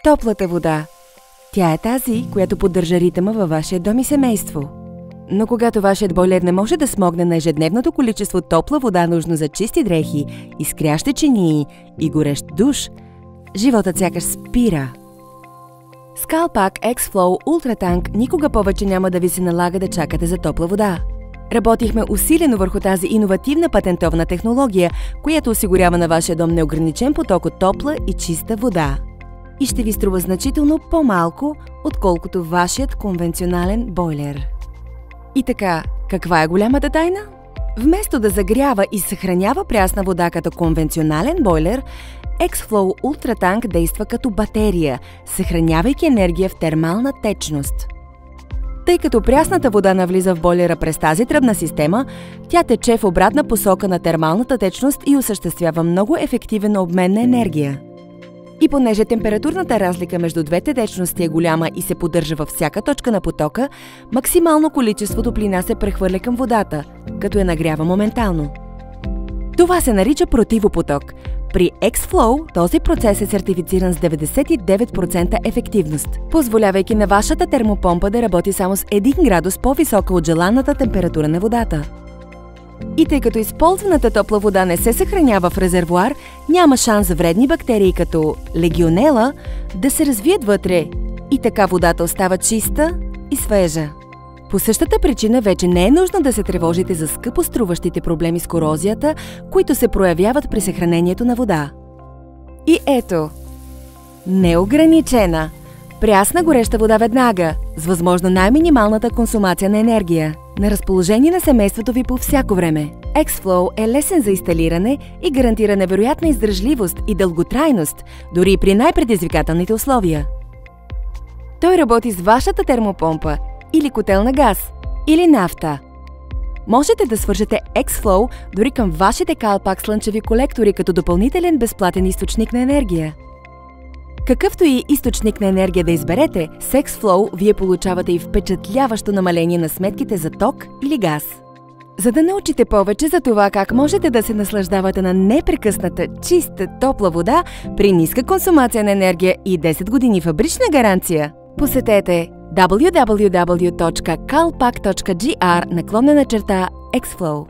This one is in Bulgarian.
Топлата вода. Тя е тази, която поддържа ритъма във вашия дом и семейство. Но когато вашият бойлер не може да смогне на ежедневното количество топла вода, нужно за чисти дрехи, изкрящи чинии и горещ душ, животът сякаш спира. С Калпак X-Flow Ultratank никога повече няма да ви се налага да чакате за топла вода. Работихме усилено върху тази иновативна патентована технология, която осигурява на вашия дом неограничен поток от топла и чиста вода. И ще ви струва значително по-малко, отколкото вашият конвенционален бойлер. И така, каква е голямата тайна? Вместо да загрява и съхранява прясна вода като конвенционален бойлер, X-Flow Ultratank действа като батерия, съхранявайки енергия в термална течност. Тъй като прясната вода навлиза в бойлера през тази тръбна система, тя тече в обратна посока на термалната течност и осъществява много ефективен обмен на енергия. И понеже температурната разлика между двете течности е голяма и се поддържа във всяка точка на потока, максимално количество топлина се прехвърля към водата, като я нагрява моментално. Това се нарича противопоток. При X-Flow този процес е сертифициран с 99% ефективност, позволявайки на вашата термопомпа да работи само с 1 градус по-висока от желаната температура на водата. И тъй като използваната топла вода не се съхранява в резервоар, няма шанс за вредни бактерии като легионела да се развият вътре и така водата остава чиста и свежа. По същата причина вече не е нужно да се тревожите за скъпоструващите проблеми с корозията, които се проявяват при съхранението на вода. И ето! Неограничена! Прясна гореща вода веднага, с възможно най-минималната консумация на енергия. На разположение на семейството ви по всяко време. X-Flow е лесен за инсталиране и гарантира невероятна издръжливост и дълготрайност, дори и при най-предизвикателните условия. Той работи с вашата термопомпа или котел на газ, или нафта. Можете да свържете X-Flow дори към вашите Калпак слънчеви колектори като допълнителен безплатен източник на енергия. Какъвто и източник на енергия да изберете, с X-Flow вие получавате и впечатляващо намаление на сметките за ток или газ. За да научите повече за това как можете да се наслаждавате на непрекъсната, чиста, топла вода при ниска консумация на енергия и 10 години фабрична гаранция, посетете www.kalpak.gr/Xflow.